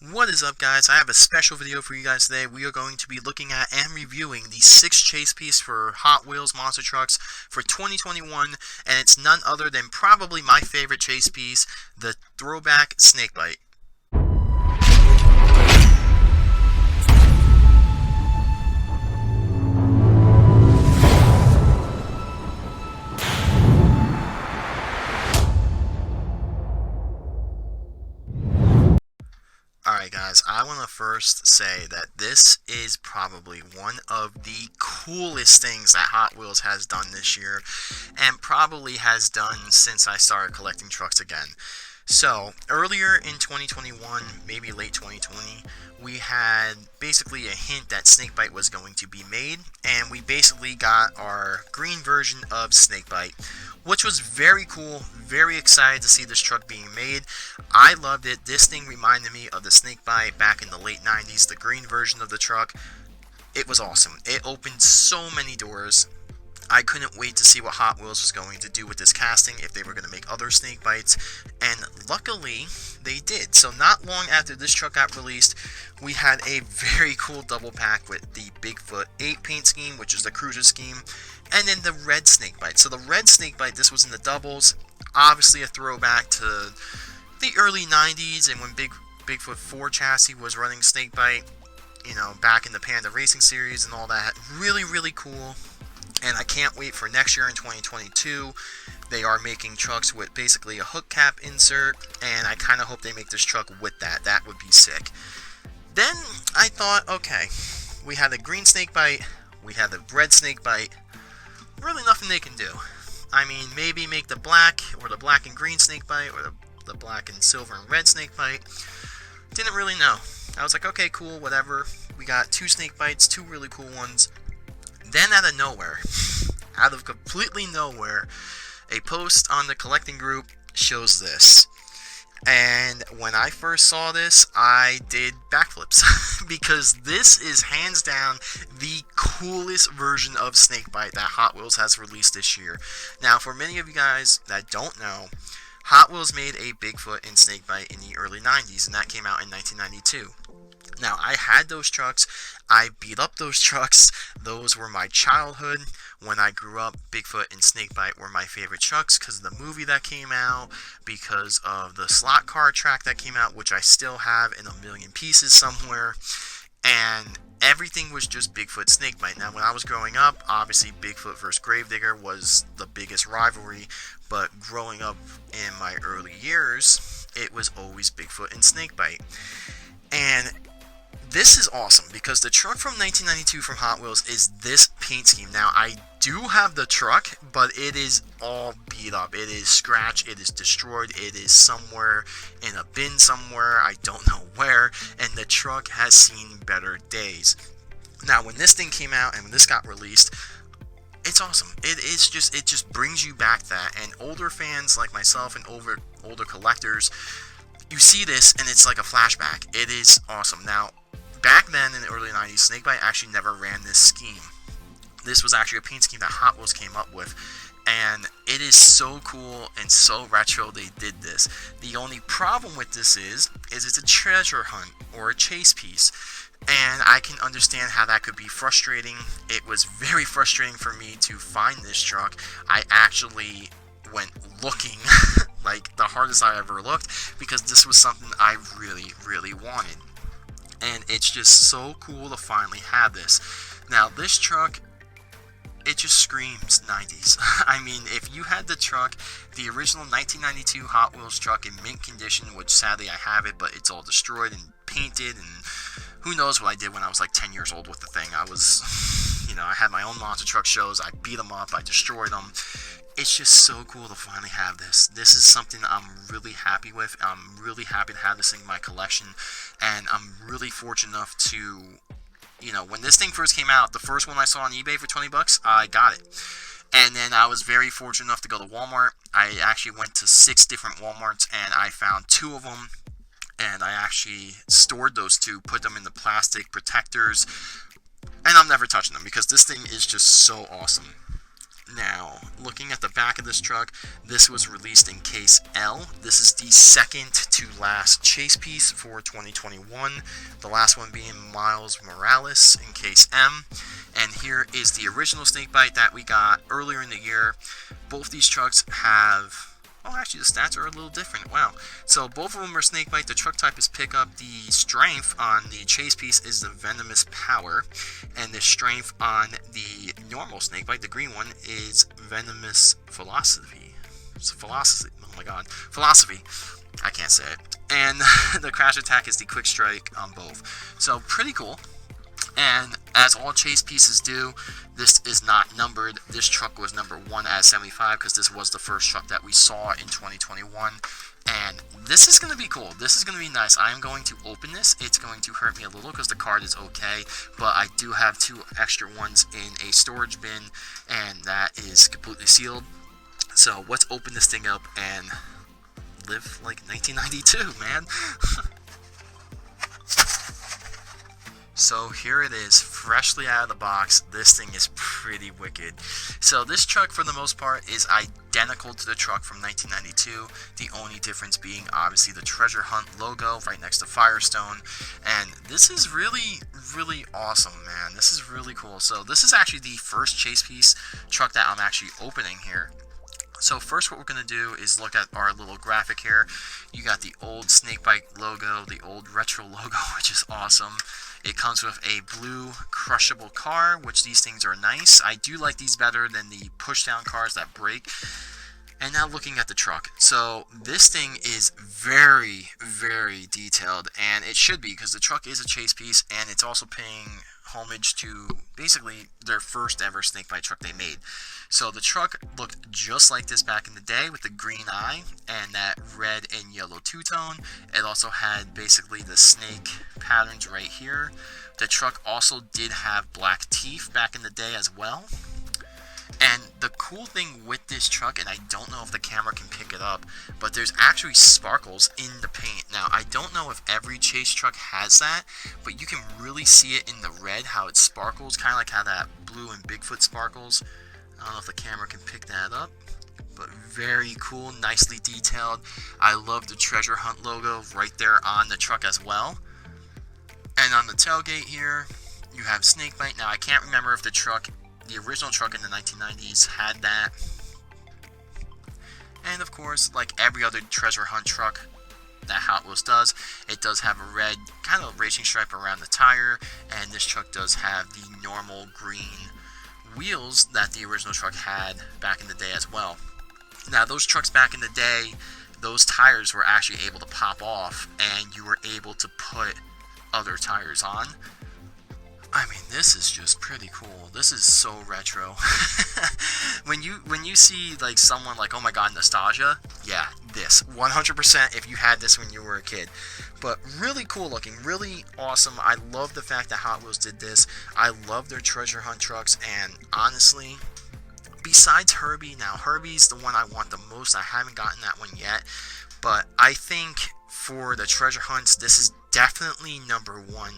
What is up, guys? I have a special video for you guys today. We are going to be looking at and reviewing the 6th chase piece for Hot Wheels Monster Trucks for 2021, and it's none other than probably my favorite chase piece, the Throwback SnakeBite. Alright guys, I want to first say that this is probably one of the coolest things that Hot Wheels has done this year, and probably has done since I started collecting trucks again. So, earlier in 2021, maybe late 2020, we had basically a hint that SnakeBite was going to be made, and we basically got our green version of SnakeBite, which was very cool. Very excited to see this truck being made. I loved it. This thing reminded me of the SnakeBite back in the late 90s, the green version of the truck. It was awesome. It opened so many doors. I couldn't wait to see what Hot Wheels was going to do with this casting, if they were going to make other SnakeBites, and luckily they did. So not long after this truck got released, we had a very cool double pack with the Bigfoot 8 paint scheme, which is the cruiser scheme, and then the red SnakeBite. So the red SnakeBite, this was in the doubles, obviously a throwback to the early 90s and when Bigfoot 4 chassis was running SnakeBite, you know, back in the Panda Racing series and all that. Really, really cool. And I can't wait for next year in 2022. They are making trucks with basically a hook cap insert, and I kind of hope they make this truck with that. That would be sick. Then I thought, okay, we had the green SnakeBite, we had the red SnakeBite. Really nothing they can do. I mean, maybe make the black, or the black and green SnakeBite, or the black and silver and red SnakeBite. Didn't really know. I was like, okay, cool, whatever. We got 2 SnakeBites, 2 really cool ones. Then out of nowhere, out of completely nowhere, a post on the collecting group shows this. And when I first saw this, I did backflips because this is hands down the coolest version of SnakeBite that Hot Wheels has released this year. Now, for many of you guys that don't know, Hot Wheels made a Bigfoot and SnakeBite in the early 90s, and that came out in 1992. Now, I had those trucks. I beat up those trucks. Those were my childhood. When I grew up, Bigfoot and SnakeBite were my favorite trucks because of the movie that came out, because of the slot car track that came out, which I still have in a million pieces somewhere. And everything was just Bigfoot SnakeBite. Now, when I was growing up, obviously Bigfoot vs. Gravedigger was the biggest rivalry, but growing up in my early years, it was always Bigfoot and SnakeBite. And this is awesome because the truck from 1992 from Hot Wheels is this paint scheme. Now, I do have the truck, but it is all beat up. It is scratched. It is destroyed. It is somewhere in a bin somewhere. I don't know where. And the truck has seen better days. Now, when this thing came out and when this got released, it's awesome. It just brings you back that. And older fans like myself and older collectors, you see this and it's like a flashback. It is awesome. Now, back then in the early 90s, SnakeBite actually never ran this scheme. This was actually a paint scheme that Hot Wheels came up with, and it is so cool and so retro they did this. The only problem with this is it's a treasure hunt or a chase piece, and I can understand how that could be frustrating. It was very frustrating for me to find this truck. I actually went looking like the hardest I ever looked because this was something I really, really wanted. And it's just so cool to finally have this. Now, this truck, it just screams 90s. I mean, if you had the truck, the original 1992 Hot Wheels truck in mint condition, which sadly I have it, but it's all destroyed and painted, and who knows what I did when I was like 10 years old with the thing. I was, I had my own monster truck shows, I beat them up, I destroyed them. It's just so cool to finally have this. This is something I'm really happy with. I'm really happy to have this thing in my collection. And I'm really fortunate enough to, when this thing first came out, the first one I saw on eBay for 20 bucks, I got it. And then I was very fortunate enough to go to Walmart. I actually went to 6 different Walmarts and I found 2 of them. And I actually stored those 2, put them in the plastic protectors. And I'm never touching them because this thing is just so awesome. Now, looking at the back of this truck, this was released in case L. This is the second to last chase piece for 2021. The last one being Miles Morales in case M. And here is the original SnakeBite that we got earlier in the year. Both these trucks have... oh, actually, the stats are a little different. Wow. So both of them are SnakeBite. The truck type is pickup. The strength on the chase piece is the venomous power. And the strength on the normal SnakeBite, the green one, is venomous philosophy. It's philosophy. Oh my god. Philosophy. I can't say it. And the crash attack is the quick strike on both. So pretty cool. And as all chase pieces do, this is not numbered. This truck was number 1 at 75 because this was the first truck that we saw in 2021. And this is going to be cool. This is going to be nice. I am going to open this. It's going to hurt me a little because the card is okay. But I do have 2 extra ones in a storage bin. And that is completely sealed. So let's open this thing up and live like 1992, man. So here it is, freshly out of the box. This thing is pretty wicked. So this truck, for the most part, is identical to the truck from 1992. The only difference being, obviously, the Treasure Hunt logo right next to Firestone. And this is really, really awesome, man. This is really cool. So this is actually the first chase piece truck that I'm actually opening here. So first what we're going to do is look at our little graphic here. You got the old SnakeBite logo, the old retro logo, which is awesome. It comes with a blue crushable car, which these things are nice. I do like these better than the push-down cars that break. And now looking at the truck. So this thing is very, very detailed, and it should be because the truck is a chase piece, and it's also paying homage to basically their first ever SnakeBite truck they made. So the truck looked just like this back in the day with the green eye and that red and yellow two-tone. It also had basically the snake patterns right here. The truck also did have black teeth back in the day as well. And the cool thing with this truck, and I don't know if the camera can pick it up, but there's actually sparkles in the paint. Now, I don't know if every chase truck has that, but you can really see it in the red, how it sparkles, kind of like how that blue and Bigfoot sparkles. I don't know if the camera can pick that up, but very cool, nicely detailed. I love the Treasure Hunt logo right there on the truck as well. And on the tailgate here, you have SnakeBite. Now, I can't remember if the original truck in the 1990s had that. And of course, like every other Treasure Hunt truck that Hot Wheels does, it does have a red kind of racing stripe around the tire, and this truck does have the normal green wheels that the original truck had back in the day as well. Now, those trucks back in the day, those tires were actually able to pop off, and you were able to put other tires on. I mean, this is just pretty cool. This is so retro. when you see like someone like, oh my god, nostalgia, yeah, this 100% if you had this when you were a kid. But really cool looking, really awesome. I love the fact that Hot Wheels did this. I love their Treasure Hunt trucks, and honestly, besides Herbie, now Herbie's the one I want the most. I haven't gotten that one yet, but I think for the Treasure Hunts, this is definitely number 1.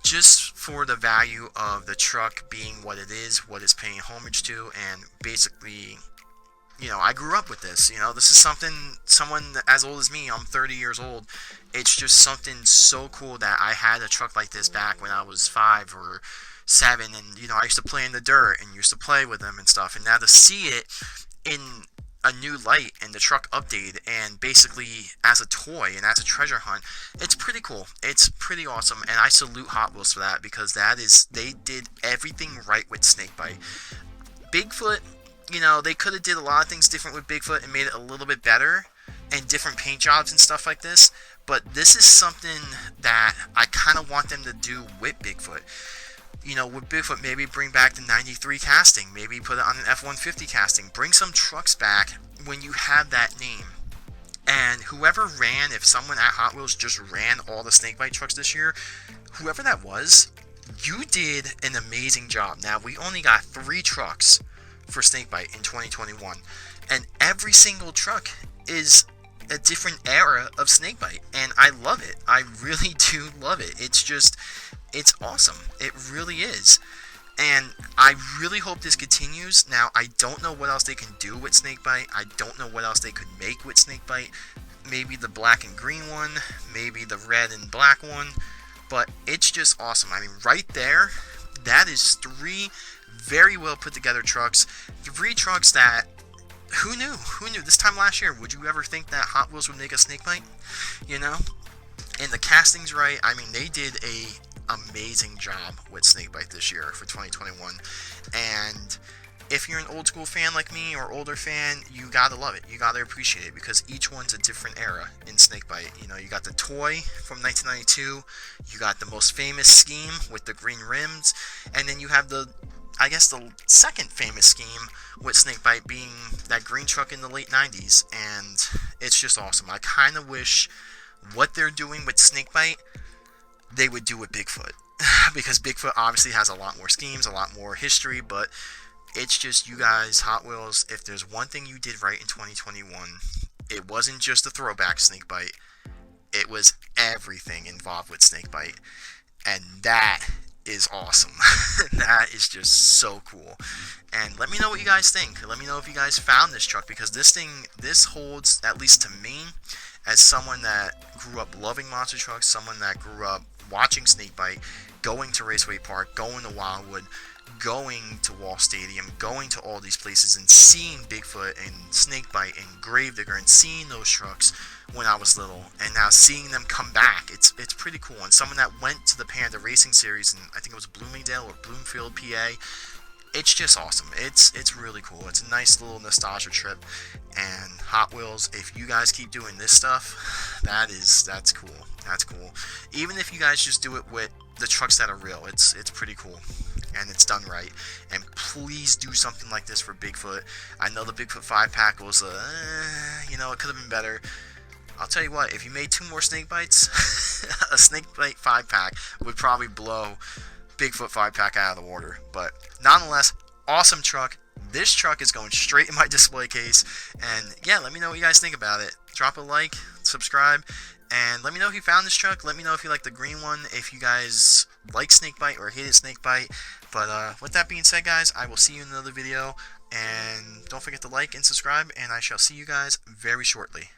Just for the value of the truck being what it is, what it's paying homage to, and basically, you know, I grew up with this. You know, this is someone as old as me, I'm 30 years old. It's just something so cool that I had a truck like this back when I was 5 or 7, and, you know, I used to play in the dirt and used to play with them and stuff, and now to see it in a new light and the truck updated and basically as a toy and as a treasure hunt, it's pretty cool. It's pretty awesome, and I salute Hot Wheels for that, because they did everything right with SnakeBite. Bigfoot, you know, they could have did a lot of things different with Bigfoot and made it a little bit better and different paint jobs and stuff like this, but this is something that I kind of want them to do with Bigfoot. You know, with Bigfoot, maybe bring back the 93 casting. Maybe put it on an F-150 casting. Bring some trucks back when you have that name. And whoever ran, if someone at Hot Wheels just ran all the SnakeBite trucks this year, whoever that was, you did an amazing job. Now, we only got 3 trucks for SnakeBite in 2021. And every single truck is a different era of SnakeBite. And I love it. I really do love it. It's awesome. It really is. And I really hope this continues. Now, I don't know what else they can do with SnakeBite. I don't know what else they could make with SnakeBite. Maybe the black and green one, maybe the red and black one, but it's just awesome. I mean, right there, that is 3 very well put together trucks. 3 trucks that, who knew? Who knew? This time last year, would you ever think that Hot Wheels would make a SnakeBite? You know? And the casting's right. I mean, they did a amazing job with SnakeBite this year for 2021. And if you're an old school fan like me or older fan, you gotta love it. You gotta appreciate it because each one's a different era in SnakeBite. You know, you got the toy from 1992, you got the most famous scheme with the green rims, and then you have the, I guess, the second famous scheme with SnakeBite being that green truck in the late 90s, and it's just awesome. I kind of wish what they're doing with SnakeBite, they would do with Bigfoot. Because Bigfoot obviously has a lot more schemes, a lot more history, but it's just, you guys, Hot Wheels, if there's one thing you did right in 2021, it wasn't just a throwback SnakeBite, it was everything involved with SnakeBite, and that is awesome. That is just so cool. And let me know what you guys think. Let me know if you guys found this truck, because this holds, at least to me, as someone that grew up loving monster trucks, someone that grew up watching SnakeBite, going to Raceway Park, going to Wildwood, going to Wall Stadium, going to all these places and seeing Bigfoot and SnakeBite and Gravedigger and seeing those trucks when I was little, and now seeing them come back, it's pretty cool. And someone that went to the Panda Racing Series in, I think it was Bloomingdale or Bloomfield, PA, it's just awesome. It's really cool. It's a nice little nostalgia trip. And Hot Wheels, if you guys keep doing this stuff, that's cool. That's cool. Even if you guys just do it with the trucks that are real, it's pretty cool. And it's done right. And please do something like this for Bigfoot. I know the Bigfoot 5-pack was, you know, it could have been better. I'll tell you what, if you made 2 more SnakeBites, a SnakeBite 5-pack would probably blow Bigfoot 5-pack out of the water. But nonetheless, awesome truck. This truck is going straight in my display case. And yeah, let me know what you guys think about it. Drop a like, subscribe, and let me know if you found this truck. Let me know if you like the green one, if you guys like SnakeBite or hated SnakeBite. But with that being said, guys, I will see you in another video. And don't forget to like and subscribe, and I shall see you guys very shortly.